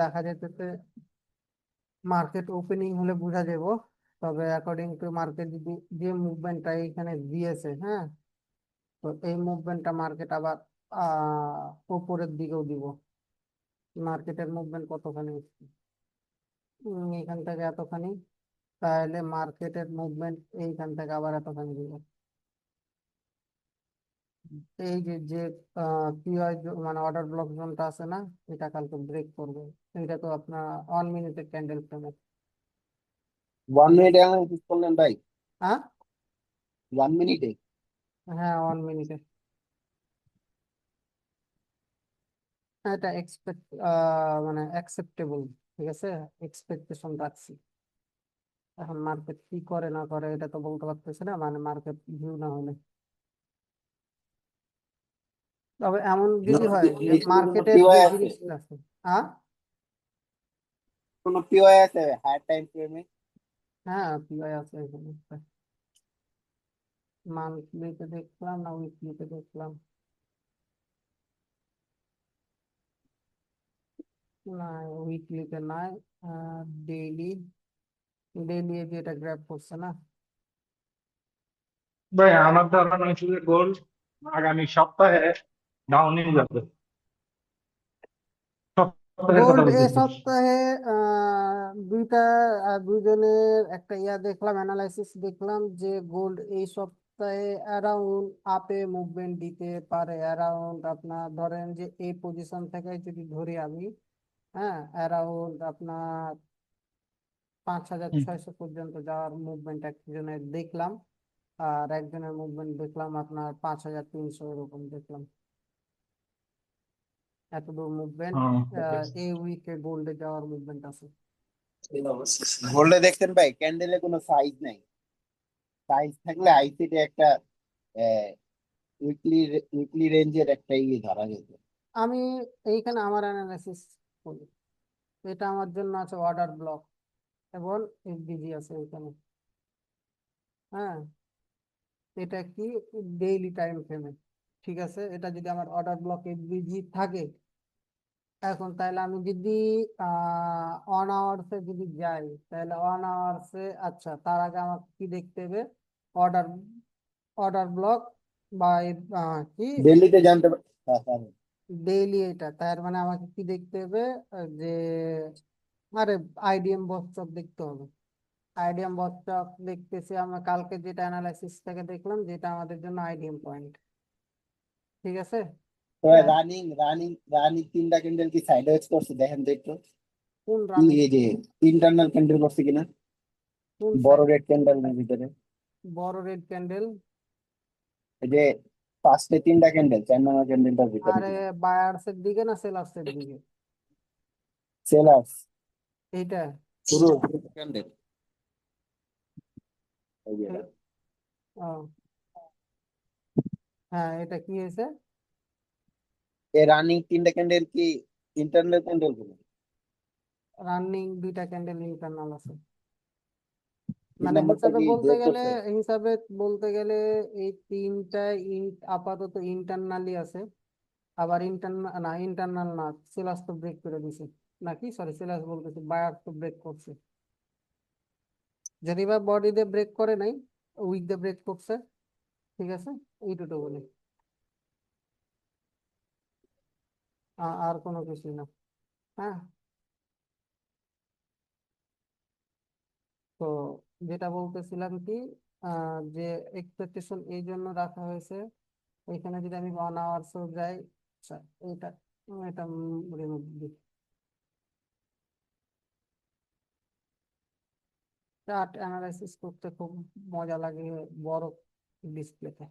দেখা যেতেছে market opening হলে বোঝা যাব। তবে অ্যাকর্ডিং টু মার্কেট যদি যে মুভমেন্টটা এখানে দিয়েছে, হ্যাঁ, তো এই মুভমেন্টটা মার্কেট আবার উপরের দিকেও দিব। মার্কেটের মুভমেন্ট কতখানি এইখান থেকে এতখানি, তাহলে মার্কেটের মুভমেন্ট এইখান থেকে আবার এতখানি দিব। এই যে যে পিওয়াই মানে অর্ডার ব্লক জোনটা আছে না, এটা কালকে ব্রেক করবে। এটা তো আপনার 1 মিনিটের ক্যান্ডেল ফ্রেমে। 1 মিনিট অ্যানালিসিস করলেন ভাই? হ্যাঁ, 1 মিনিটে? হ্যাঁ, 1 মিনিটে। এটা এক্সপেক্ট মানে অ্যাকসেপ্টেবল। ঠিক আছে, এক্সপেকটেশন রাখছি। এখন মার্কেট কি করে না করে এটা তো বলতে পারতেছে না, মানে মার্কেট ভিউ না হলে। তবে এমন যদি হয় যে নিচে কোনো মার্কেটের যে পিওয়াই আছে? জিনিসটা আছে। হ্যাঁ, কোনো পিওয়াই আছে হায়ার টাইম ফ্রেমে? হ্যাঁ, পিআই আছে এখানে। মান্থলিতে দেখলাম না উইকলিতে দেখলাম? না, উইকলিতে নাই। ডেইলি, ডেইলি যেটা গ্র্যাব করছে না। ভাই আমার ধারণা হচ্ছে যে গোল্ড আগামী সপ্তাহে ডাউনই যাবে। সপ্তাহের কথা গোল্ড এ বলতেছি। সপ্তাহে দুইটা দুইজনের একটা দেখলাম, অ্যানালাইসিস দেখলাম যে গোল্ড এই সপ্তাহে অ্যারাউন্ড আপে মুভমেন্ট দিতে পারে। অ্যারাউন্ড আপনার ধরেন যে এই পজিশন থেকে যদি ধরি আমি, হ্যাঁ, অ্যারাউন্ড আপনার 5,600 পর্যন্ত যাওয়ার মুভমেন্ট একজনের দেখলাম। আর একজনের মুভমেন্ট দেখলাম আপনার 5,300 এরকম দেখলাম। এতদূর মুভমেন্ট এই উইকে গোল্ডে যাওয়ার মুভমেন্ট আছে। গোল্ডে দেখছেন ভাই ক্যান্ডেলে কোনো সাইজ নাই। সাইজ থাকলে আইসিতে একটা উইকলি উইকলি রেঞ্জের একটা ধরা যেত। আমি এইখানে আমার অ্যানালাইসিস করি। এটা আমার জন্য আছে অর্ডার ব্লক এবং এফডিজি আছে এখানে। হ্যাঁ, এটা কি ডেইলি টাইম ফ্রেমে। ঠিক আছে, এটা যদি আমার অর্ডার ব্লক এফডিজি থাকে, এখন তাহলে আমি যদি 1 আওয়ার্সে যদি যাই, তাহলে 1 আওয়ার্সে, আচ্ছা, তার আগে আমাকে কি দেখতে হবে? অর্ডার অর্ডার ব্লক বা কি দিল্লিতে জানতে হ্যাঁ, হ্যাঁ। ডেইলি। এটা তার মানে আমাকে কি দেখতে হবে? যে আরে আইডিএম বস্টক দেখতে হবে। আইডিএম বস্টক দেখতেছি আমরা কালকে যেটা অ্যানালাইসিস থেকে দেখলাম, যেটা আমাদের জন্য আইডিএম পয়েন্ট। ঠিক আছে। তো তা রানিং রানিং রানিং তিনটা ক্যান্ডেল কি সাইড ওয়েজ করছে দেখেন তো একটু। কোন রানিং? এই যে ইন্টারনাল ক্যান্ডেল করছে কিনা, কোন বড় সাইড? রেড ক্যান্ডেল ভিতরে। বড় রেড ক্যান্ডেল? এই যে ফার্স্টে তিনটা ক্যান্ডেল, 4 নম্বর ক্যান্ডেলটার ভিতরে আরে কিনা। বায়ার্সের দিকে না সেলার্সের দিকে? সেলার্স এইটা শুরু ক্যান্ডেল। এ- ও, হ্যাঁ, এটা কি হয়েছে? এই রানিং তিনটা ক্যান্ডেল কি ইন্টারনাল ক্যান্ডেল কিনা? রানিং দুইটা ক্যান্ডেল ইন্টারনাল আছে। তিন মানে নম্বরটা কি ব্রেক করছে? হিসাবে বলতে গেলে এই তিনটা আপাতত ইন্টারনালি আছে। আবার ইন্টারনাল না, ইন্টারনাল না, সিলাস তো ব্রেক করে দিছে। নাকি, সরি, সিলাস বলতেছি, বায়ার তো ব্রেক করছে। যদি বা বডি দিয়ে ব্রেক করে নাই, উইক দিয়ে ব্রেক করছে। ঠিক আছে, এই দুটো বলি। আর কোনো কিছুই না। হ্যাঁ, তো যেটা বলতেছিলাম কি, যে এক্সপেকটেশন এই জন্য রাখা হয়েছে। এখানে যদি আমি 1 আওয়ার্সও যাই, আচ্ছা, এটা এটা রিমুভ দিই। চার্ট অ্যানালাইসিস করতে খুব মজা লাগে বড় ডিসপ্লেতে।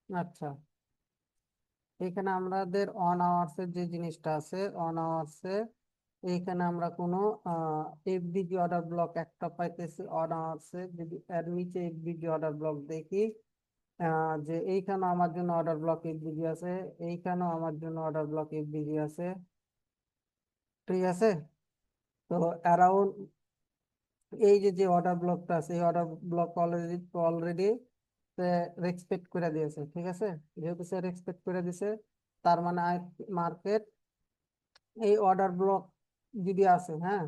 আচ্ছা, এখানে আমাদের 1 আওয়ার্সের যে জিনিসটা আছে, 1 আওয়ার্সে এইখানে আমরা কোনো এফডিজি অর্ডার ব্লক একটা পাইতেছি। 1 আওয়ার্সে যদি এর নিচে এফডিজি অর্ডার ব্লক দেখি, যে এইখানেও আমার জন্য অর্ডার ব্লক এফডিজি আছে, এইখানেও আমার জন্য অর্ডার ব্লক এফডিজি আছে। ঠিক আছে, তো অ্যারাউন্ড এই যে যে অর্ডার ব্লকটা আছে, এই order block already already respect করে দিয়েছে। ঠিক আছে, যেহেতু সে রেসপেক্ট করে দিছে, তার মানে মার্কেট এই অর্ডার ব্লক যদি আসে, হ্যাঁ,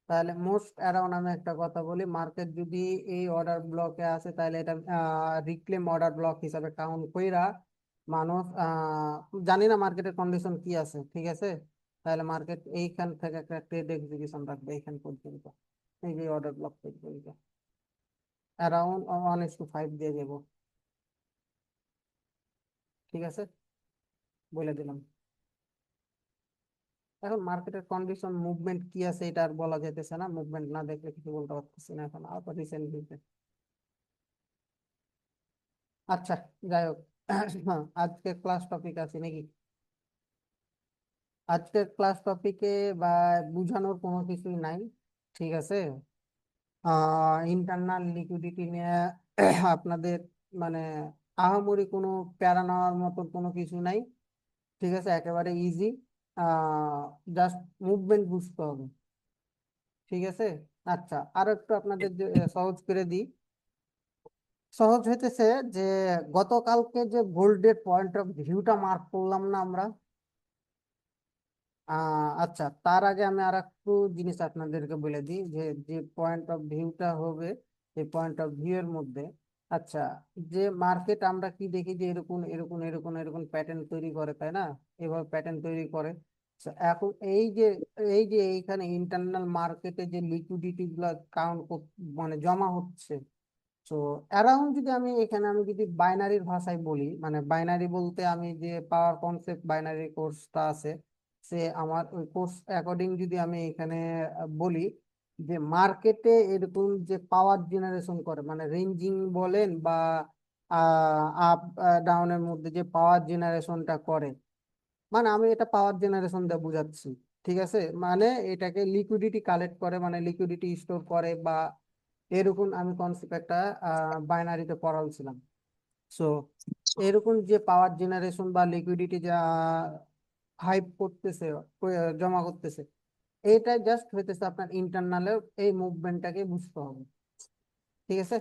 তাহলে মোস্ট অ্যারাউন্ড আমি একটা কথা বলি, মার্কেট যদি এই অর্ডার ব্লকে আসে তাহলে এটা রিক্লেম অর্ডার ব্লক হিসাবে কাউন্ট কইরা মানুষ জানি না মার্কেটের কন্ডিশন কি আছে, ঠিক আছে, তাহলে মার্কেট এইখান থেকে একটা ট্রেড এক্সিকিউশন রাখবে এইখান পর্যন্ত, এই যে অর্ডার ব্লক পর্যন্ত অ্যারাউন্ড 1:5 দিয়ে দেবো, ঠিক আছে, বলে দিলাম। এখন মার্কেটের কন্ডিশন মুভমেন্ট কি আছে এটা আর বলা যেতেছে না, মুভমেন্ট না দেখলে কিছু বলতে পারতেছি না এখন আবার রিসেন্টলি। আচ্ছা, যাই হোক, আজকে ক্লাস টপিক আছে নাকি? আজকের ক্লাস টপিকে বা বুঝানোর কোনো কিছুই নাই, ঠিক আছে। ইন্টারনাল লিকুইডিটি নিয়ে আপনাদের মানে আহামরি কোনো প্যারা নেওয়ার মতো কোনো কিছু নাই, ঠিক আছে, একেবারে ইজি, জাস্ট মুভমেন্ট বুঝতে হবে, ঠিক আছে। আচ্ছা, আর একটু আপনাদের সহজ করে দিই। সহজ হইতেছে যে গতকালকে যে গোল্ডের পয়েন্ট অফ ভিউটা মার্ক করলাম না আমরা, আচ্ছা, তার আগে আমি আর একটু জিনিস আপনাদেরকে বলে দিই যে যে পয়েন্ট অফ ভিউটা হবে এই পয়েন্ট অফ ভিউ এর মধ্যে, আচ্ছা, যে মার্কেট আমরা কি দেখি যে এরকম এরকম এরকম এরকম প্যাটার্ন তৈরি করে, তাই না, এভাবে প্যাটার্ন তৈরি করে। So, এখন এই যে এইখানে ইন্টারনাল মার্কেটে যে লিকুইডিটি গুলা কাউন্ট মানে জমা হচ্ছে, তো অ্যারাউন্ড যদি আমি যদি বাইনারির ভাষায় বলি, মানে বাইনারি বলতে আমি যে পাওয়ার কনসেপ্ট বাইনারি কোর্সটা আছে, সে আমার ওই কোর্স অ্যাকর্ডিং যদি আমি এখানে বলি যে মার্কেটে এরকম যে পাওয়ার জেনারেশন করে, মানে রেঞ্জিং বলেন বা আপ ডাউনের মধ্যে যে পাওয়ার জেনারেশনটা করে, মানে আমি এটা পাওয়ার জেনারেশন দিয়ে বুঝাচ্ছি, ঠিক আছে, মানে এটাকে লিকুইডিটি কালেক্ট করে, মানে লিকুইডিটি স্টোর করে বা এরকম আমি কনসেপ্ট একটা বাইনারিতে পড়াচ্ছিলাম। সো এরকম যে পাওয়ার জেনারেশন বা লিকুইডিটি যা হাইপ করতেছে, জমা করতেছে, এটা জাস্ট হইতেছে আপনার ইন্টারনালে এই মুভমেন্টটাকে বুঝতে হবে, ঠিক আছে,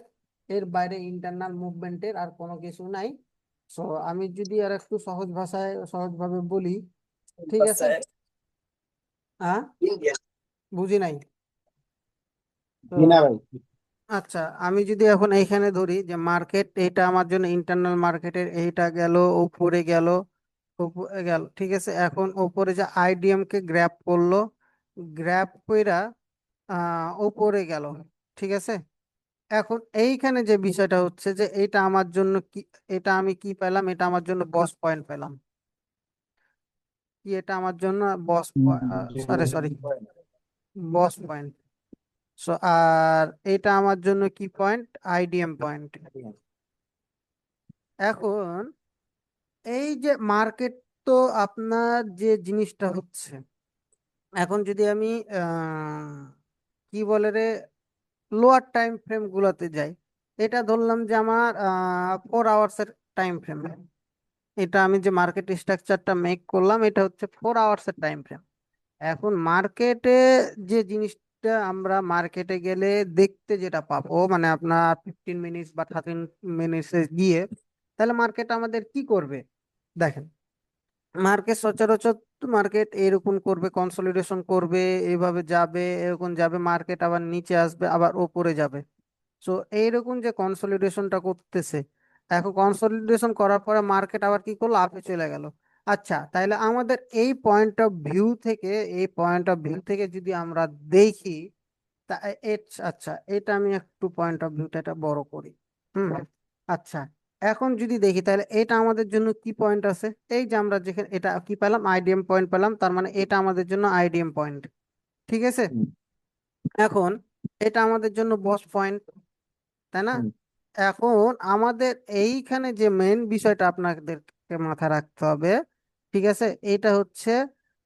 এর বাইরে ইন্টারনাল মুভমেন্টের আর কোনো কিছু নাই। সো আমি যদি আর একটু সহজ ভাষায় সহজভাবে বলি, ঠিক আছে, হ্যাঁ, বুঝি নাই তো। জি না ভাই। আচ্ছা, আমি যদি এখন এইখানে ধরি যে মার্কেট এটা আমার জন্য ইন্টারনাল মার্কেটের এইটা গেল উপরে গেল, উপরে গেল, ঠিক আছে, এখন উপরে যে আইডিএম কে গ্র্যাব করলো, গ্র্যাব কইরা উপরে গেল, ঠিক আছে, এখন এইখানে যে বিষয়টা হচ্ছে যে এটা আমার জন্য কি, এটা আমি কি পেলাম, এটা আমার জন্য বস পয়েন্ট পেলাম, কি এটা আমার জন্য বস, সরি সরি, বস পয়েন্ট। সো আর এটা আমার জন্য কি পয়েন্ট, আইডিএম পয়েন্ট। এখন এই যে মার্কেট, তো আপনার যে জিনিসটা হচ্ছে, এখন যদি আমি কি বলে রে, লোয়ার টাইম ফ্রেম গুলাতে যাই, এটা ধরলাম যে আমার 4 আওয়ার্স এর টাইম ফ্রেম, এটা আমি যে মার্কেট স্ট্রাকচারটা মেক করলাম এটা হচ্ছে 4 আওয়ার্স এর টাইম ফ্রেম। এখন মার্কেটে যে জিনিসটা আমরা মার্কেটে গেলে দেখতে যেটা পাবো, মানে আপনার 15 মিনিটস বা 30 মিনিটসে গিয়ে, তাহলে মার্কেট আমাদের কি করবে, দেখেন, মার্কেট সচরাচর মার্কেট এরকম করবে, কনসলিডেশন করবে, এইভাবে যাবে, এরকম যাবে, মার্কেট আবার নিচে আসবে, আবার ওপরে যাবে। সো এইরকম যে কনসলিডেশনটা করতেছে, এখন কনসলিডেশন করার পরে মার্কেট আবার কি করলো, আপে চলে গেল। আচ্ছা, তাহলে আমাদের এই পয়েন্ট অফ ভিউ থেকে যদি আমরা দেখি, তা আচ্ছা, এটা আমি একটু পয়েন্ট অফ ভিউটা এটা বড় করি, হুম, আচ্ছা, এখন যদি দেখি তাহলে এটা আমাদের জন্য কি পয়েন্ট আছে, এই যে আমরা যেখানে এটা কি পেলাম, আইডিএম পয়েন্ট পেলাম, তার মানে এটা আমাদের জন্য আইডিএম পয়েন্ট, ঠিক আছে। হুম, এখন এটা আমাদের জন্য বস পয়েন্ট, তাই না। হুম, এখন আমাদের এইখানে যে মেন বিষয়টা আপনাদেরকে মাথায় রাখতে হবে, ঠিক আছে, এটা হচ্ছে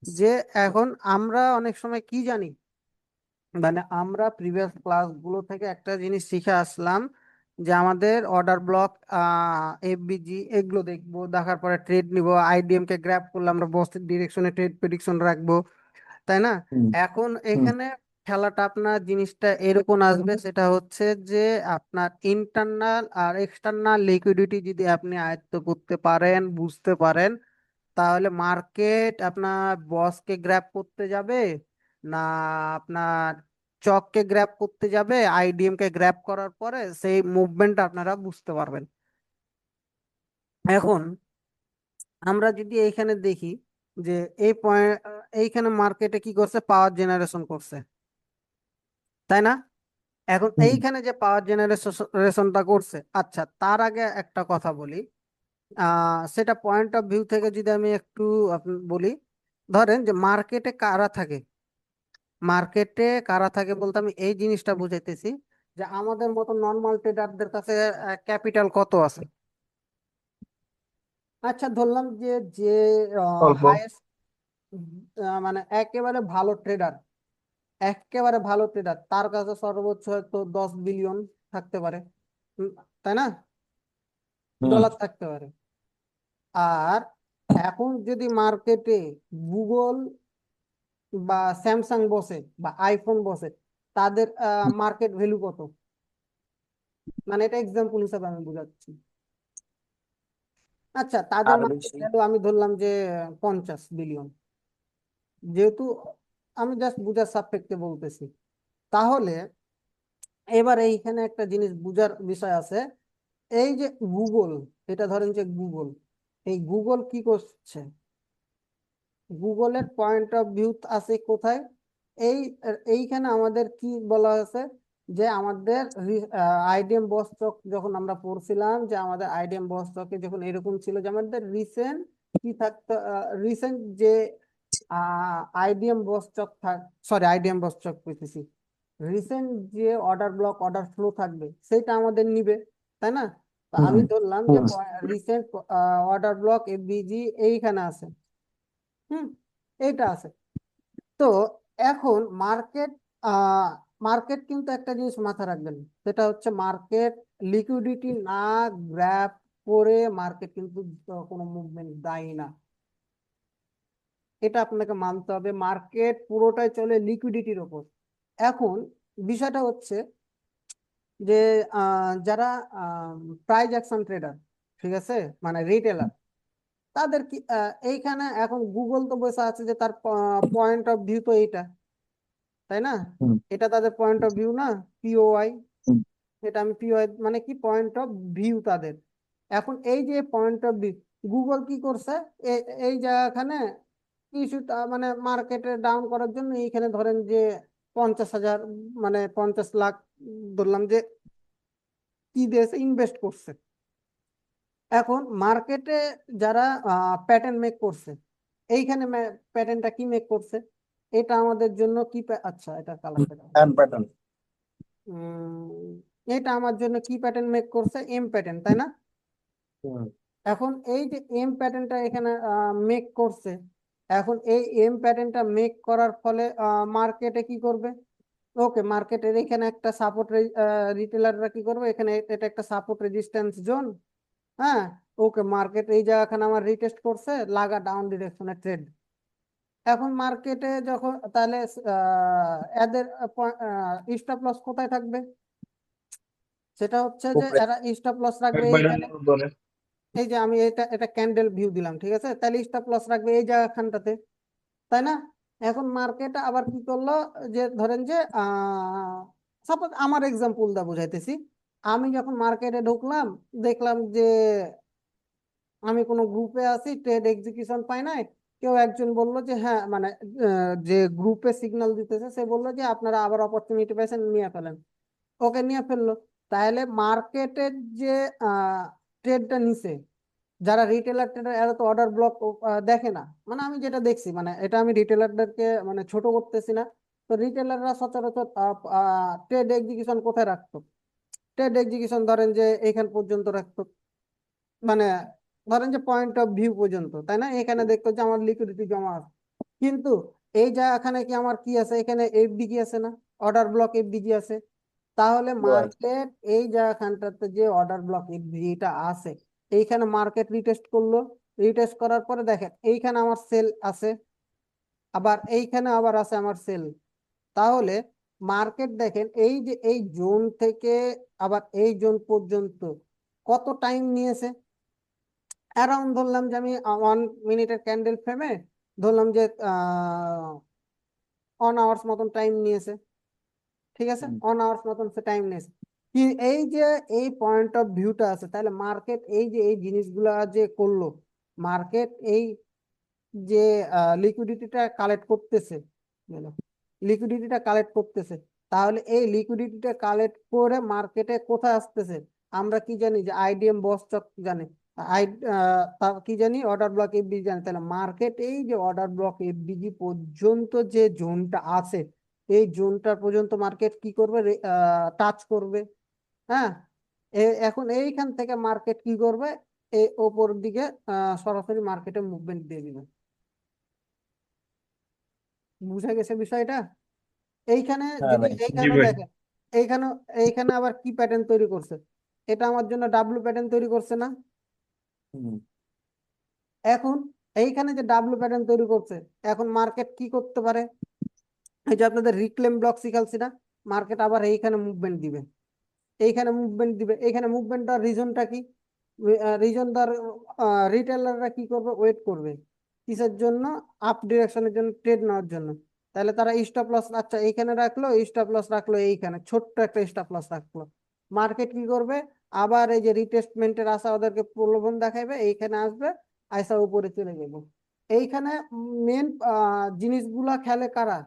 যে এখন আমরা অনেক সময় কি জানি, মানে আমরা প্রিভিয়াস ক্লাসগুলো থেকে একটা জিনিস শিখে আসলাম যে আমাদের অর্ডার ব্লক, এফবিজি এগুলো দেখবো, দেখার পরে ট্রেড নিব, আইডিএম কে গ্র্যাব করলে আমরা বস ডিরেকশনে ট্রেড প্রেডিকশন রাখবো, তাই না। হুম, এখন হুম, এখানে খেলাটা আপনার জিনিসটা এরকম আসবে, সেটা হচ্ছে যে আপনার ইন্টারনাল আর এক্সটার্নাল লিকুইডিটি যদি আপনি আয়ত্ত করতে পারেন, বুঝতে পারেন, তাহলে মার্কেট আপনার বসকে গ্র্যাব করতে যাবে, না আপনার চককে গ্র্যাব করতে যাবে? আইডিএম কে গ্র্যাব করার পরে সেই মুভমেন্টটা আপনারা বুঝতে পারবেন। এখন আমরা যদি এইখানে দেখি যে এই পয়েন্ট, এইখানে মার্কেটে কি করছে, পাওয়ার জেনারেশন করছে, তাই না? এখন হুম। এইখানে যে পাওয়ার জেনারেশনটা করছে, আচ্ছা তার আগে একটা কথা বলি। সেটা পয়েন্ট অফ ভিউ থেকে যদি আমি একটু বলি, ধরেন যে মার্কেটে কারা থাকে। মার্কেটে কারা থাকে বলতে আমি এই জিনিসটা বুঝাইতেছি যে আমাদের মতো নর্মাল ট্রেডারদের কাছে ক্যাপিটাল কত আছে। আচ্ছা ধরলাম যে যে অল্প। হাইয়েস্ট, মানে একেবারে ভালো ট্রেডার তার কাছে সর্বোচ্চ হয়তো 10 বিলিয়ন থাকতে পারে, উম, তাই না? হুম। ডলার থাকতে পারে। আর এখন যদি মার্কেটে গুগল বা স্যামসাং বসে বা আইফোন বসে, তাদের মার্কেট ভ্যালু কত? মানে এটা এক্সাম্পল হিসাবে আমি বুঝাচ্ছি। আচ্ছা তাদের আরো মার্কেট বেশি। ভ্যালু আমি ধরলাম যে 50 বিলিয়ন, যেহেতু আমি জাস্ট বুঝার সাপেক্ষে বলতেছি। তাহলে এবার এইখানে একটা জিনিস বুঝার বিষয় আছে। এই যে গুগল, এটা ধরেন যে গুগল, এই গুগল কি করছে? গুগলের পয়েন্ট অফ ভিউ আছে কোথায়? এই এইখানে আমাদের কি বলা আছে যে আমাদের আইডিএম বস চক যখন আমরা পড়ছিলাম, যে আমাদের আইডিএম বস চকে যখন এরকম ছিল যে আমাদের রিসেন্ট কি থাকতো, রিসেন্ট যে আইডিএম বস চক সরি আইডিএম বস চক পেতেছি, রিসেন্ট যে অর্ডার ব্লক অর্ডার ফ্লো থাকবে সেটা আমাদের নিবে, তাই না? তো হুম। আমি ধরলাম যে হুম। রিসেন্ট অর্ডার ব্লক এফবিজি এইখানে আছে। হুম, এইটা আছে। তো এখন মার্কেট, আহ মার্কেট কিন্তু একটা জিনিস মাথা রাখবেন, সেটা হচ্ছে মার্কেট লিকুইডিটি না গ্র্যাব করে মার্কেট কিন্তু কোনো মুভমেন্ট দেয় না। এটা আপনাকে মানতে হবে, মার্কেট পুরোটাই চলে লিকুইডিটির ওপর। এখন বিষয়টা হচ্ছে যে যারা প্রাইজ অ্যাকশন ট্রেডার, ঠিক আছে, মানে রিটেলার, তাদের কি এইখানে এখন গুগল তো বসে আছে যে তার পয়েন্ট অফ ভিউ তো এইটা, তাই না? হুম। এটা তাদের পয়েন্ট অফ ভিউ না, পিওআই। হুম। এটা আমি পিওআই মানে কি, পয়েন্ট অফ ভিউ তাদের। এখন এই যে পয়েন্ট অফ ভিউ, গুগল কি করছে, এই জায়গাখানে কিছুটা মানে মার্কেটে ডাউন করার জন্য এইখানে ধরেন যে 50,000, মানে 50 লাখ ধরলাম যে কি দিয়েছে, ইনভেস্ট করছে। এখন মার্কেটে যারা প্যাটার্ন মেক করছে, এইখানে প্যাটার্নটা কি মেক করছে, এটা আমাদের জন্য কি আচ্ছা এটা কালার প্যাটার্ন, হ্যান্ড প্যাটার্ন। এটা আমার জন্য কি প্যাটার্ন মেক করছে, এম প্যাটার্ন, তাই না? হুম। এখন এই যে এম প্যাটার্নটা এখানে মেক করছে, এখন এই এম প্যাটার্নটা মেক করার ফলে মার্কেটে কি করবে? ওকে, মার্কেটের এখানে একটা সাপোর্ট, রিটেলাররা কি করবে, এখানে এটা একটা সাপোর্ট রেজিস্ট্যান্স জোন। হ্যাঁ, ওকে, মার্কেট এই জায়গাখানে আমার রিটেস্ট করছে, লাগা ডাউন ডিরেকশনে ট্রেড। এখন মার্কেটে যখন তাহলে এদের স্টপ লস কোথায় থাকবে? সেটা হচ্ছে যে উপরে। এরা স্টপ লস রাখবে একবারে এইখানে। ধরে। এই যে আমি এটা এটা ক্যান্ডেল ভিউ দিলাম, ঠিক আছে, তাহলে স্টপ লস রাখবে এই জায়গাখানটাতে, তাই না? এখন মার্কেট আবার কি করলো, যে ধরেন যে সাপোজ আমার এক্সাম্পল দা বুঝাইতেছি, আমি যখন মার্কেটে ঢুকলাম, দেখলাম যে আমি কোনো গ্রুপে আছি, ট্রেড এক্সিকিউশন পাই নাই, কেউ একজন বলল যে হ্যাঁ, মানে যে গ্রুপে সিগন্যাল দিতেছে সে বললো যে আপনারা আবার অপরচুনিটি পাইছেন, নিয়ে ফেলেন। ওকে, নিয়ে ফেললো। তাহলে মার্কেটের যে ট্রেডটা নিছে, যারা রিটেলার ট্রেডার এরা তো অর্ডার ব্লক দেখে না, মানে আমি যেটা দেখছি, মানে এটা আমি রিটেলারদেরকে মানে ছোট করতেছি না। তো রিটেলাররা সচরাচর ট্রেড এক্সিকিউশন কোথায় রাখতো? ট্রেড এক্সিকিউশন ধরেন যে এইখান পর্যন্ত রাখতো, মানে ধরেন যে পয়েন্ট অফ ভিউ পর্যন্ত, তাই না? এখানে দেখতো যে আমার লিকুইডিটি জমা আছে। কিন্তু এই এখানে কি আমার কি আছে, এখানে এফডিজি আছে না, অর্ডার ব্লক এফডিজি আছে। তাহলে Right. মার্কেট এই জায়গাখানটাতে যে অর্ডার ব্লক এফডিজিটা আছে, এইখানে মার্কেট রিটেস্ট করলো। রিটেস্ট করার পরে দেখেন এইখানে আমার সেল আছে, আবার এইখানে আবার আছে আমার সেল। তাহলে মার্কেট দেখেন এই যে এই জোন থেকে আবার এই জোন পর্যন্ত কত টাইম নিয়েছে? অ্যারাউন্ড ধরলাম যে আমি 1 মিনিটের ক্যান্ডেল ফ্রেমে ধরলাম যে 1 আওয়ার্স মতন টাইম নিয়েছে, ঠিক আছে, হুম। 1 আওয়ার্স মতন সে টাইম নিয়েছে। কি এই যে এই পয়েন্ট অফ ভিউটা আছে, তাহলে মার্কেট এই যে এই জিনিসগুলা যে করলো, মার্কেট এই যে লিকুইডিটিটা কালেক্ট করতেছে, লিকুইডিটিটা কালেক্ট করতেছে, তাহলে এই লিকুইডিটিটা কালেক্ট করে মার্কেটে কোথায় আসতেছে, আমরা কি জানি যে আইডিএম বস চক জানি, আই কি জানি অর্ডার ব্লক এফবিজি জানি, তাহলে মার্কেট এই যে অর্ডার ব্লক এফবিজি পর্যন্ত যে জোনটা আছে, এই জোনটা পর্যন্ত মার্কেট কি করবে, টাচ করবে। হ্যাঁ, এখন এইখান থেকে মার্কেট কি করবে, এই ওপর দিকে সরাসরি মার্কেটে মুভমেন্ট দিয়ে দিবে। বুঝা গেছে বিষয়টা? এইখানে হ্যাঁ যদি ভাই। জি এইখানে ভাই। দেখেন, এইখানে এইখানে আবার কি প্যাটার্ন তৈরি করছে, এটা আমার জন্য ডাব্লু প্যাটার্ন তৈরি করছে না? হুম। এখন এইখানে যে ডাব্লু প্যাটার্ন তৈরি করছে, এখন মার্কেট কি করতে পারে, এই যে আপনাদের রিক্লেম ব্লক শিখালছি না, মার্কেট আবার এইখানে মুভমেন্ট দিবে, এইখানে মুভমেন্ট দিবে, এইখানে মুভমেন্ট দেওয়ার রিজনটা কি, রিজন দেওয়ার রিটেলাররা কি করবে, ওয়েট করবে কিসের জন্য, আপ ডিরেকশনের জন্য, ট্রেড নেওয়ার জন্য। তাহলে তারা স্টপ লস, আচ্ছা এইখানে রাখলো, স্টপ লস রাখলো এইখানে, ছোট্ট একটা স্টপ লস রাখলো। মার্কেট কি করবে, আবার এই যে রিটেস্টমেন্টের আশা ওদেরকে প্রলোভন দেখাইবে, এইখানে আসবে, আইসা উপরে চলে যাবে। এইখানে মেন জিনিসগুলা খেলে কারা,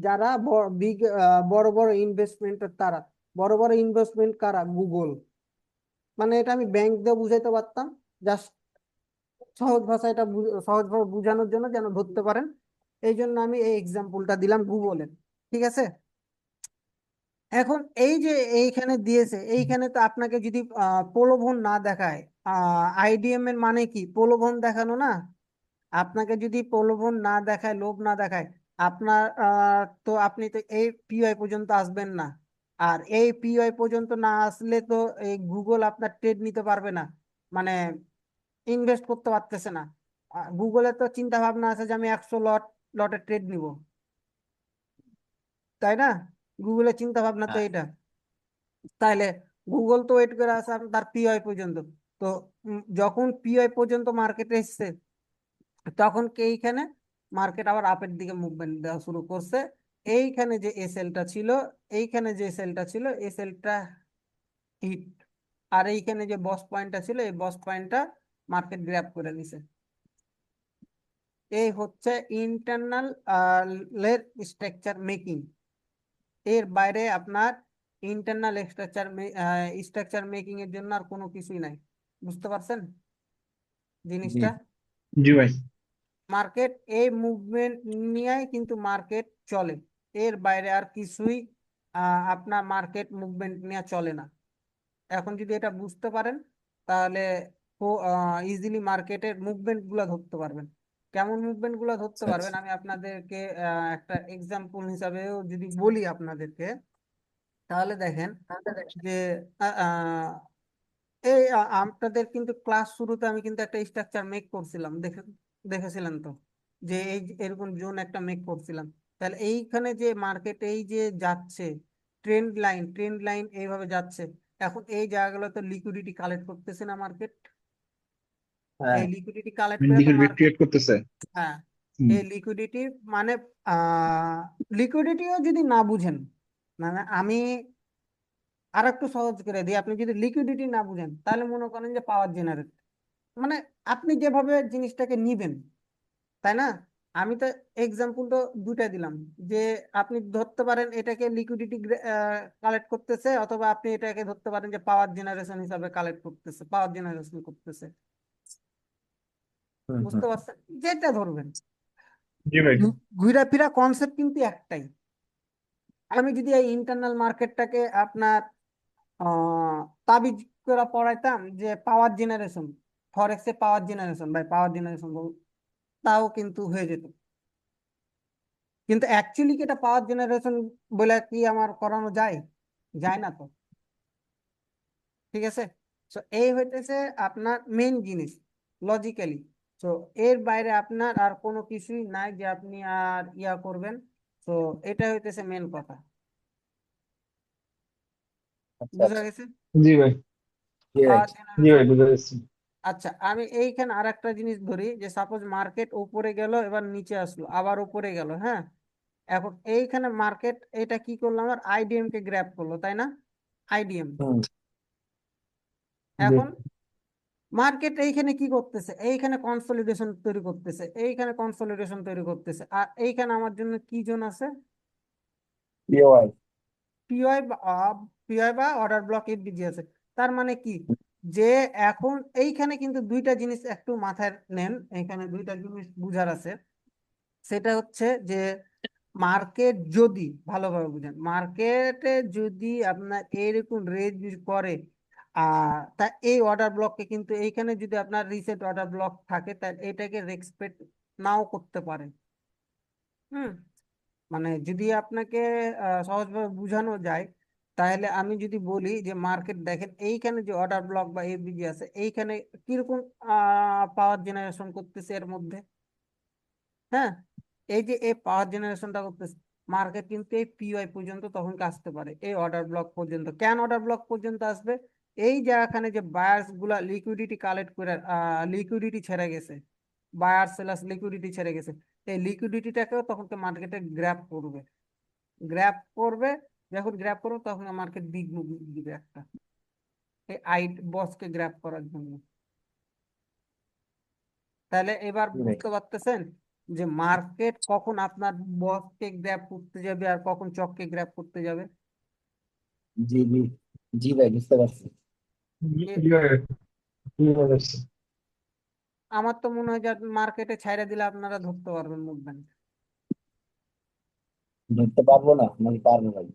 যারা বিগ বড় বড় ইনভেস্টমেন্টের, তারা বড় বড় ইনভেস্টমেন্ট কারা, গুগল। মানে এটা আমি ব্যাংক দিয়ে বুঝাইতে পারতাম, জাস্ট সহজ ভাষায় এটা সহজভাবে বোঝানোর জন্য যেন ধরতে পারেন, এই জন্য আমি এই এক্সাম্পলটা দিলাম গুগলের। ঠিক আছে, এখন এই যে এইখানে দিয়েছে, এইখানে তো আপনাকে যদি প্রলোভন না দেখায়, আইডিএম এর মানে কি, প্রলোভন দেখানো না, আপনাকে যদি প্রলোভন না দেখায়, লোভ না দেখায়, আপনার তো আপনি তো এই পিওআই পর্যন্ত আসবেন না। আর এই পিওআই পর্যন্ত না আসলে তো এই গুগল আপনার ট্রেড নিতে পারবে না, মানে ইনভেস্ট করতে পারতেছে না। গুগলের তো চিন্তা ভাবনা আছে যে আমি 100 লটের ট্রেড নিব, তাই না? গুগলের চিন্তা ভাবনা তো হ্যাঁ। এটা। তাইলে গুগল তো ওয়েট করে আছে তার পিওআই পর্যন্ত। তো যখন পিওআই পর্যন্ত মার্কেটে এসছে, তখন কে এইখানে মার্কেট আবার আপের দিকে মুভমেন্ট দেওয়া শুরু করছে। এইখানে যে এসএলটা ছিল, এইখানে যে সেলটা ছিল, এই সেলটা হিট, আর এইখানে যে বস পয়েন্টটা ছিল, এই বস পয়েন্টটা মার্কেট গ্র্যাব করে নিছে। এই হচ্ছে ইন্টারনাল লের স্ট্রাকচার মেকিং। এর বাইরে আপনার ইন্টারনাল স্ট্রাকচার মেকিং এর জন্য আর কোনো কিছুই নাই। বুঝতে পারছেন জি। জিনিসটা? জি ভাই। মার্কেট এই মুভমেন্ট নিয়েই কিন্তু মার্কেট চলে, এর বাইরে আর কিছুই আপনার মার্কেট মুভমেন্ট নিয়ে চলে না। এখন যদি এটা বুঝতে পারেন, তাহলে ইজিলি মার্কেটের মুভমেন্ট গুলা ধরতে পারবেন। কেমন মুভমেন্ট গুলা ধরতে আচ্ছা পারবেন, আচ্ছা। আমি আপনাদেরকে একটা এক্সাম্পল হিসাবেও যদি বলি আপনাদেরকে, তাহলে দেখেন যে আহ, আহ, এই আপনাদের কিন্তু ক্লাস শুরুতে আমি কিন্তু একটা স্ট্রাকচার মেক করছিলাম, দেখেছিলেন তো, যে এই এরকম জোন একটা মেক করছিলাম। তাহলে এইখানে যে মার্কেট এই যে যাচ্ছে, ট্রেন্ড লাইন এইভাবে যাচ্ছে, এখন এই জায়গাগুলোতে লিকুইডিটি কালেক্ট করতেছে না মার্কেট, হ্যাঁ। এই লিকুইডিটি কালেক্ট করে তো লিকুইডিটি মার্কেট, ক্রিয়েট করতেছে। হ্যাঁ, হুম। এই লিকুইডিটি মানে লিকুইডিটিও যদি না বুঝেন, মানে আমি আর একটু সহজ করে দিই, আপনি যদি লিকুইডিটি না বুঝেন, তাহলে মনে করেন যে পাওয়ার জেনারেট, মানে আপনি যেভাবে জিনিসটাকে নিবেন, তাই না? আমি তো এক্সাম্পল তো দুটা দিলাম, যে আপনি ধরতে পারেন এটাকে লিকুইডিটি কালেক্ট করতেছে, অথবা আপনি এটাকে ধরতে পারেন যে পাওয়ার জেনারেশন হিসাবে কালেক্ট করতেছে, পাওয়ার জেনারেশন করতেছে। হুম হুম। বুঝতে পারছেন, যেটা ধরবেন, জি ভাই। ঘুরা ফিরা কনসেপ্ট কিন্তু একটাই। আমি যদি এই ইন্টারনাল মার্কেটটাকে আপনার তাবিজ করে পড়াইতাম যে পাওয়ার জেনারেশন, ফরেক্সে পাওয়ার জেনারেশন, ভাই পাওয়ার জেনারেশন, তাও কিন্তু হয়ে যেত। কিন্তু অ্যাকচুয়ালি কি এটা পাওয়ার জেনারেশন বলে কি আমার করানো যায়? যায় না তো। ঠিক আছে, তো এই হইতেছে আপনার মেন জিনিস লজিক্যালি। তো এর বাইরে আপনার আর কোনো কিছুই নাই যে আপনি আর ইয়া করবেন। তো এটা হইতেছে মেন কথা। আচ্ছা বুঝা আচ্ছা। গেছে? জি ভাই। জি ভাই। পাওয়ার জি ভাই, জেনারেশন, বুঝে গেছি। আচ্ছা, আমি এইখানে আর একটা জিনিস ধরি, যে সাপোজ মার্কেট উপরে গেল, এবার নিচে আসলো, আবার উপরে গেল, হ্যাঁ। এখন এইখানে মার্কেট এটা কি করলো, আমার আইডিএম কে গ্র্যাব করলো, তাই না? আইডিএম। হুম, এখন মার্কেট এইখানে কি করতেছে, এইখানে কনসলিডেশন তৈরি করতেছে, এইখানে কনসলিডেশন তৈরি করতেছে, আর এইখানে আমার জন্য কি জোন আছে? POI। পিওয়াই বা পিওয়াই বা অর্ডার ব্লক এফবিজি আছে। তার মানে কি, যে এখন এইখানে কিন্তু দুইটা জিনিস একটু মাথায় নেন, এইখানে দুইটা জিনিস বুঝার আছে। সেটা হচ্ছে যে মার্কেট যদি, ভালোভাবে বুঝেন, মার্কেটে যদি আপনার এইরকম রেঞ্জ করে, তা এই অর্ডার ব্লককে কিন্তু এইখানে যদি আপনার রিসেট অর্ডার ব্লক থাকে, তাহলে এটাকে রেসপেক্ট নাও করতে পারে। হুম। মানে যদি আপনাকে সহজভাবে বোঝানো যায়, তাহলে আমি যদি বলি যে মার্কেট দেখেন এইখানে যে অর্ডার ব্লক বা এফবিজি আছে, এইখানে কিরকম পাওয়ার জেনারেশন করতেছে এর মধ্যে, হ্যাঁ। এই যে এই পাওয়ার জেনারেশনটা করতেছে, মার্কেট কিন্তু এই পিওয়াই পর্যন্ত তখন আসতে পারে, এই অর্ডার ব্লক পর্যন্ত। কেন অর্ডার ব্লক পর্যন্ত আসবে? এই যে এখানে যে বায়ার্স গুলা লিকুইডিটি কালেক্ট করে, লিকুইডিটি ছেড়ে গেছে, বায়ার সেলার্স লিকুইডিটি ছেড়ে গেছে, এই লিকুইডিটিটাকেও তখন মার্কেটে গ্র্যাব করবে, গ্র্যাব করবে। যখন গ্র্যাব করবে তখন মার্কেট বিগ মুভ দিবে একটা, এই আই বসকে গ্র্যাব করার জন্য। তাহলে এবার বুঝতে পারতেছেন যে মার্কেট কখন আপনার বসকে গ্র্যাব করতে যাবে আর কখন চককে গ্র্যাব করতে যাবে। জি জি, জি ভাই বুঝতে পারছি। এ- আমার তো মনে হয় যে মার্কেটে ছাইড়া দিলে আপনারা ধরতে পারবেন মুভমেন্ট। ধরতে পারবো না নাকি পারবো ভাই?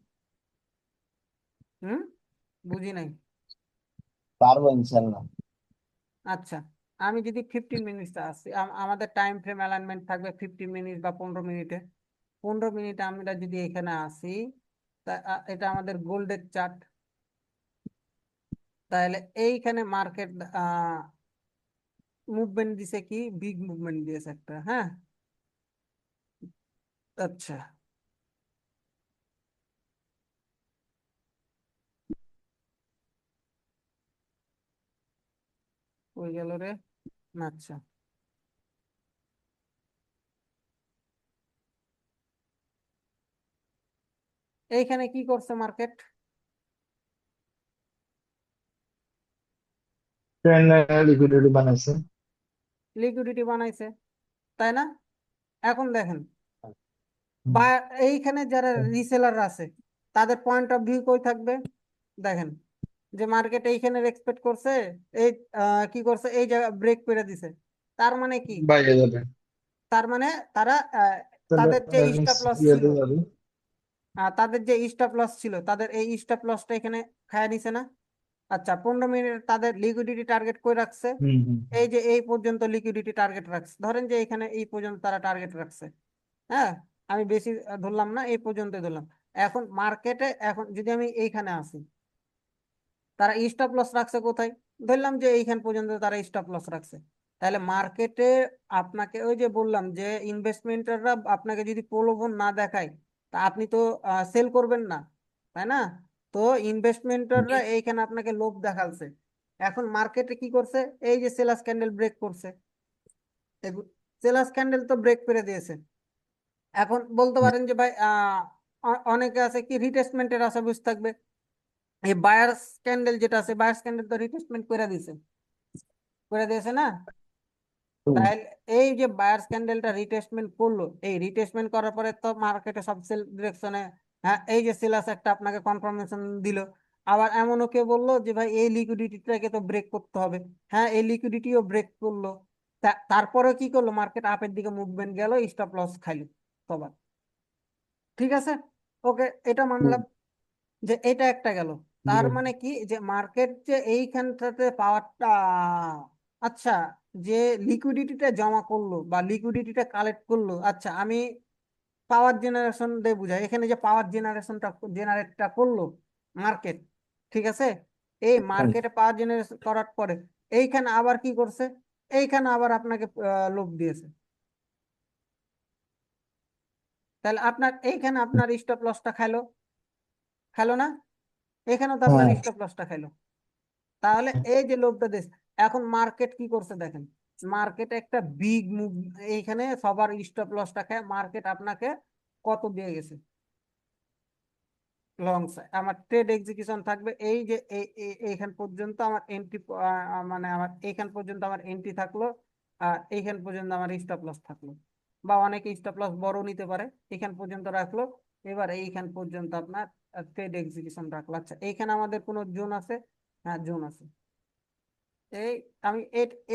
হুম, বুঝি নাই। পারবো ইনশাল্লাহ। আচ্ছা, আমি যদি 15 মিনিটস আসি, আমাদের টাইম ফ্রেম অ্যালাইনমেন্ট থাকবে 15 মিনিট বা 15 মিনিটে। 15 মিনিটে আমরা যদি এখানে আসি, তা এটা আমাদের গোল্ডের চার্ট। তাহলে এইখানে মার্কেট মুভমেন্ট দিছে, কি বিগ মুভমেন্ট দিয়েছে একটা, হ্যাঁ। আচ্ছা, ওই গেল রে। আচ্ছা, এইখানে কি করছে মার্কেট? লিকুইডিটি বানাইছে। লিকুইডিটি বানাইছে, তাই না? এখন দেখেন, হুম। বা এইখানে যারা রিসেলার আছে, তাদের পয়েন্ট অফ ভিউ কই থাকবে? দেখেন, যে মার্কেট এইখানে এক্সপেক্ট করছে, এই কি করছে, এই জায়গা ব্রেক করে দিছে। তার মানে কি? বাইরে যাবে। তার মানে তারা তাহলে তাদের যে earnings স্টপ লস ছিল, ইয়েতে যাবে। তাদের যে স্টপ লস ছিল, তাদের এই স্টপ লসটা এখানে খায়া নিছে না? আচ্ছা, 15 মিনিট তাদের লিকুইডিটি টার্গেট করে রাখছে। হুম হুম। এই যে এই পর্যন্ত লিকুইডিটি টার্গেট রাখছে, ধরেন যে এখানে এই পর্যন্ত তারা টার্গেট রাখছে, হ্যাঁ। আমি বেশি ধরলাম না, এই পর্যন্ত ধরলাম। এখন মার্কেটে, এখন যদি আমি এইখানে আসি, তারা স্টপ লস রাখছে কোথায়? ধরলাম যে এইখান পর্যন্ত তারা স্টপ লস রাখছে। তাহলে মার্কেটে আপনাকে, ওই যে বললাম যে ইনভেস্টমেন্টাররা আপনাকে যদি প্রলোভন না দেখায়, তা আপনি তো সেল করবেন না, তাই না? তো ইনভেস্টমেন্টাররা এইখানে আপনাকে লোভ দেখালছে। এখন মার্কেটে কি করছে, এই যে সেলার্স ক্যান্ডেল ব্রেক করছে, সেলার্স ক্যান্ডেল তো ব্রেক করে দিয়েছে। এখন বলতে পারেন যে ভাই, অনেকে আছে কি রিটেস্টমেন্টের আশা বুঝ থাকবে, এই বায়ার্স ক্যান্ডেল যেটা আছে, বায়ার্স ক্যান্ডেল তো রিটেস্টমেন্ট করে দিয়েছে না? হুম, তাহলে এই যে বায়ার্স ক্যান্ডেলটা রিটেস্টমেন্ট করলো, এই রিটেস্টমেন্ট করার পরে তো মার্কেটে সব সেল ডিরেকশনে, হ্যাঁ, এই যে সেলার্স একটা আপনাকে কনফার্মেশন দিল। আবার এমনও কেউ বললো যে ভাই এই লিকুইডিটিটাকে তো ব্রেক করতে হবে, হ্যাঁ, এই লিকুইডিটিও ব্রেক করলো। তারপরে কি করলো, মার্কেট আপের দিকে মুভমেন্ট গেল, স্টপ লস খাইলো সবার। ঠিক আছে, ওকে, এটা হুম, মানলাম যে এটা একটা গেল। তার মানে কি, যে মার্কেট যে এইখানটাতে পাওয়ারটা, আচ্ছা, যে লিকুইডিটিটা জমা করলো বা লিকুইডিটিটা কালেক্ট করলো, আচ্ছা, আমি পাওয়ার জেনারেশন দিয়ে বুঝাই, এখানে যে পাওয়ার জেনারেশনটা জেনারেটটা করলো মার্কেট, ঠিক আছে। এই হুম। মার্কেটে পাওয়ার জেনারেশন করার পরে এইখানে আবার কি করছে, এইখানে আবার আপনাকে লোভ দিয়েছে। তাহলে আপনার এইখানে আপনার স্টপ লসটা খাইলো, খেলো না? এখানেও তো আপনার হ্যাঁ। স্টপ লসটা খাইলো। তাহলে এই যে লোভটা দিস, এখন মার্কেট কি করছে দেখেন, মার্কেট একটা বিগ মুভ, এইখানে সবার স্টপ লসটা খেয়ে মার্কেট আপনাকে কত দিয়ে গেছে লং সাইড। আমার ট্রেড এক্সিকিউশন থাকবে এই যে এইখান পর্যন্ত আমার এন্ট্রি, মানে আমার এইখান পর্যন্ত আমার এন্ট্রি থাকলো, আর এইখান পর্যন্ত আমার স্টপ লস থাকলো, বা অনেকে স্টপ লস বড় নিতে পারে, এখান পর্যন্ত রাখলো। এবার এইখান পর্যন্ত আপনার ট্রেড এক্সিকিউশন রাখলো। আচ্ছা, এইখানে আমাদের কোনো জোন আছে? হ্যাঁ, জোন আছে। এই আমি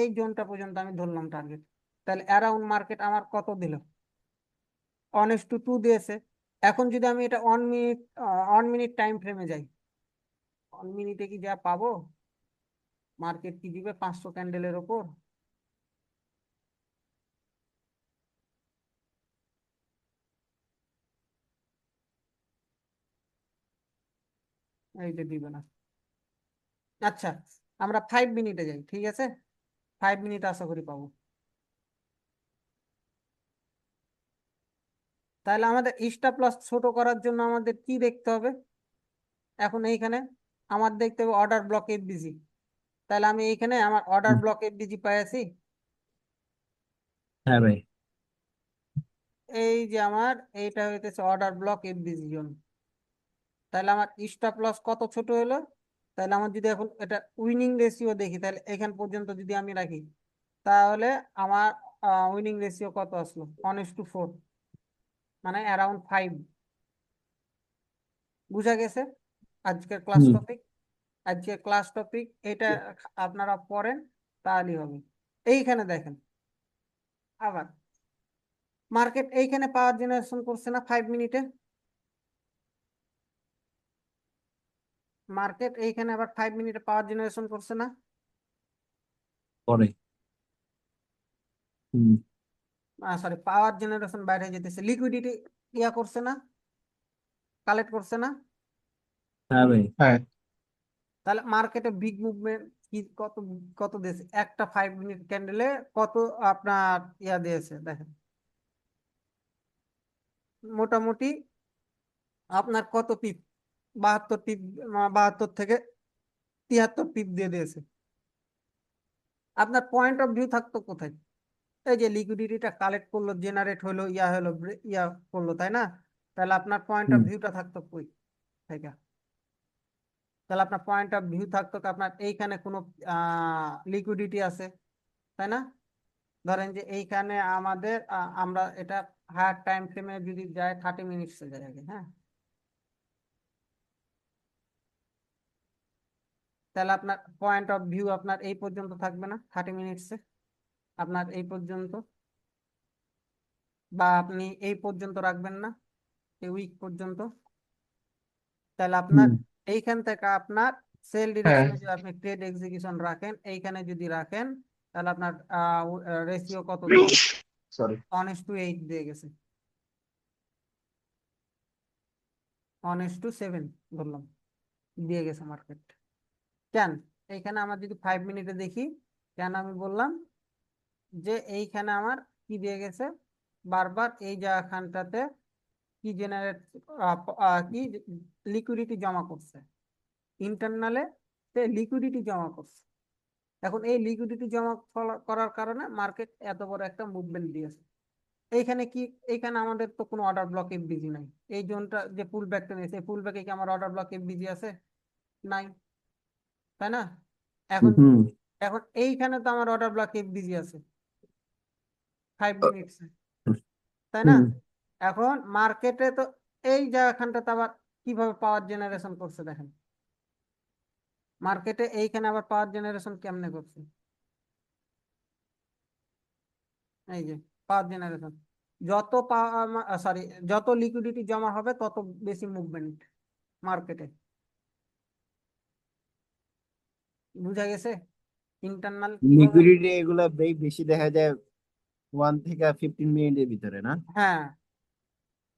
এই জোনটা পর্যন্ত আমি ধরলাম টার্গেট। তাহলে অ্যারাউন্ড মার্কেট আমার কত দিল? 1:2 দিয়েছে। এখন যদি আমি এটা 1 মিনিট টাইম ফ্রেমে যাই, 1 মিনিটে কি যা পাবো? মার্কেট কি দিবে 500 ক্যান্ডেলের ওপর? এইটা দিবে না। আচ্ছা, আমরা 5 মিনিটে যাই, ঠিক আছে? 5 মিনিট আশা করি পাবো। তাহলে আমাদের স্টপ লস ছোট করার জন্য আমাদের কি দেখতে হবে? এখন এইখানে আমার দেখতে হবে অর্ডার ব্লক এফবিজি। তাহলে আমি এইখানে আমার অর্ডার হুম। ব্লক এফবিজি পাই আছি। হ্যাঁ ভাই। এই যে আমার এইটা হইতেছে অর্ডার ব্লক এফবিজি জোন। তাহলে আমার স্টপ লস কত ছোট হলো? তাহলে আমার যদি এখন এটা উইনিং রেশিও দেখি, তাহলে এখান পর্যন্ত যদি আমি রাখি, তাহলে আমার উইনিং রেশিও কত আসলো? 1:4, মানে অ্যারাউন্ড 5। বুঝা গেছে আজকের ক্লাস হুম। টপিক? আজকের ক্লাস টপিক এটা আপনারা পড়েন, তাহলেই হবে। এইখানে দেখেন, আবার মার্কেট এইখানে পাওয়ার জেনারেশন করছে না 5 মিনিটে? মার্কেট এইখানে আবার 5 মিনিটে পাওয়ার জেনারেশন করছে না? পরে। হুম। সরি, পাওয়ার জেনারেশন বাইরে যেতেছে, লিকুইডিটি ইয়া করছে না, কালেক্ট করছে না? হ্যাঁ ভাই। হ্যাঁ, তাহলে মার্কেটে বিগ মুভমেন্ট কি কত, কত দিয়েছে একটা 5 মিনিট ক্যান্ডেলে? কত আপনার ইয়া দিয়েছে দেখেন, মোটামুটি আপনার কত পিপ? 72 পিপ, 72 থেকে 73 পিপ দিয়ে দিয়েছে। আপনার পয়েন্ট অফ ভিউ থাকতো কোথায়? এই যে লিকুইডিটিটা কালেক্ট করলো, জেনারেট হলো, ইয়া হলো, ইয়া করলো, তাই না? তাহলে আপনার পয়েন্ট অফ হুম। ভিউটা থাকতো কই থেকে? তাহলে আপনার পয়েন্ট অফ ভিউ থাকতো কি আপনার এইখানে কোনো লিকুইডিটি আছে, তাই না? ধরেন যে এইখানে আমাদের আমরা এটা হায়ার টাইম ফ্রেমে যদি যায়, 30 মিনিটসে যায় আগে, হ্যাঁ? তাহলে আপনার পয়েন্ট অফ ভিউ আপনার এই পর্যন্ত থাকবে না 30 মিনিটসে? আপনার এই পর্যন্ত, বা আপনি এই পর্যন্ত রাখবেন না, এই উইক পর্যন্ত? তাহলে আপনার হুম। এইখান থেকে আপনার সেল হ্যাঁ, ডিরেকশনে যদি আপনি ট্রেড এক্সিকিউশন রাখেন, এইখানে যদি রাখেন, তাহলে আপনার রেশিও কত দিল? সরি। 1:8 দিয়ে গেছে, 1:7 ধরলাম, দিয়ে গেছে মার্কেট। কেন? এইখানে আমার যদি 5 মিনিটে দেখি, কেন আমি বললাম যে এইখানে আমার কি দিয়ে গেছে? বারবার এই জায়গাখানটাতে কি জেনারেট, কি লিকুইডিটি জমা করছে ইন্টারনালে, সে লিকুইডিটি জমা করছে। এখন এই লিকুইডিটি জমা করার কারণে মার্কেট এত বড় একটা মুভমেন্ট দিয়েছে। এইখানে কি, এইখানে আমাদের তো কোনো অর্ডার ব্লক এফবিজি নাই। এই জোনটা যে পুল ব্যাকটা নিয়েছে, পুল ব্যাকে কি আমার অর্ডার ব্লক এফবিজি আছে? নাই, তাই না? এখন হুম। এখন এইখানে তো আমার অর্ডার ব্লক এফবিজি আছে 5 মিনিটস, তাই না? হুম। এখন মার্কেটে তো এই জায়গাখানটাতে আবার কিভাবে পাওয়ার জেনারেশন করছে দেখেন, মার্কেটে এইখানে আবার পাওয়ার জেনারেশন কেমনে করছে? এই যে পাওয়ার জেনারেশন, যত সরি, যত লিকুইডিটি জমা হবে তত বেশি মুভমেন্ট মার্কেটে। বুঝা গেছে ইন্টারনাল কিভাবে? লিকুইডিটি এগুলা বেশি দেখা যায় 1 থেকে 15 মিনিটের ভিতরে না? হ্যাঁ,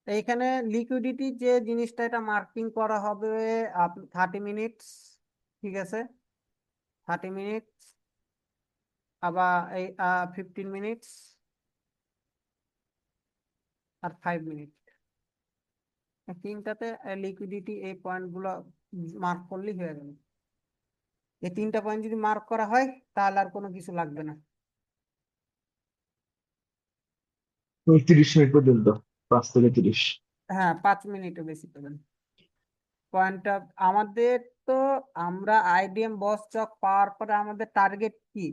এইখানে লিকুইডিটি যে জিনিসটা, এটা মার্কিং করা হবে 30 মিনিটস, ঠিক আছে? 30 মিনিটস, আবার এই 15 মিনিটস, আর 5 মিনিট। তিনটাতে লিকুইডিটি এই পয়েন্ট গুলো মার্ক করলেই হয়ে গেল। এই 3টা পয়েন্ট যদি মার্ক করা হয় তাহলে আর কোনো কিছু লাগবে না। 30 মিনিট পর্যন্ত, 5 থেকে 30। হ্যাঁ, 5 মিনিটে বেশি পাবেন। পয়েন্টটা আমাদের তো, আমরা আইডিএম বস চক পাওয়ার পরে আমাদের টার্গেট কি?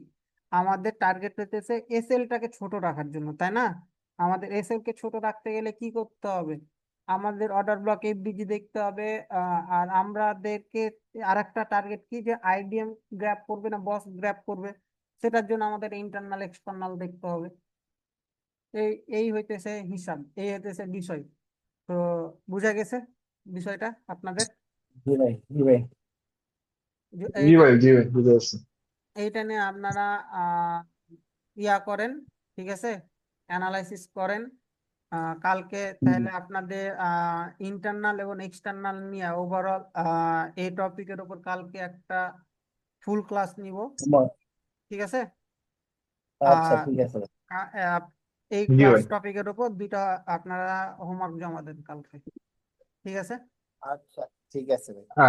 আমাদের টার্গেট হতেছে এসএলটাকে ছোট রাখার জন্য, তাই না? আমাদের এসএল কে ছোট রাখতে গেলে কি করতে হবে? আমাদের অর্ডার ব্লক এফবিজি দেখতে হবে। আর আমাদেরকে আরেকটা টার্গেট কি, যে আইডিএম গ্র্যাব করবে না বস গ্র্যাব করবে, সেটার জন্য আমাদের ইন্টারনাল এক্সটার্নাল দেখতে হবে। এই এই হইতেছে হিসাব, এই হইতেছে বিষয়। তো বুঝা গেছে বিষয়টা আপনাদের? জি ভাই, জি ভাই। যে জি এইটা ভাই, জি ভাই, বুঝে আসছি। এইটা নিয়ে আপনারা ইয়া করেন, ঠিক আছে, অ্যানালাইসিস করেন। কালকে তাহলে আপনাদের ইন্টারনাল এবং এক্সটার্নাল নিয়ে ওভারঅল এই টপিকের উপর কালকে একটা ফুল ক্লাস নিব, ঠিক আছে? আচ্ছা, আর ঠিক আছে ভাই। এই জি ক্লাস ভাই। টপিকের উপর 2টা আপনারা হোমওয়ার্ক জমা দেন কালকে, ঠিক আছে? আচ্ছা, ঠিক আছে ভাই। আচ্ছা।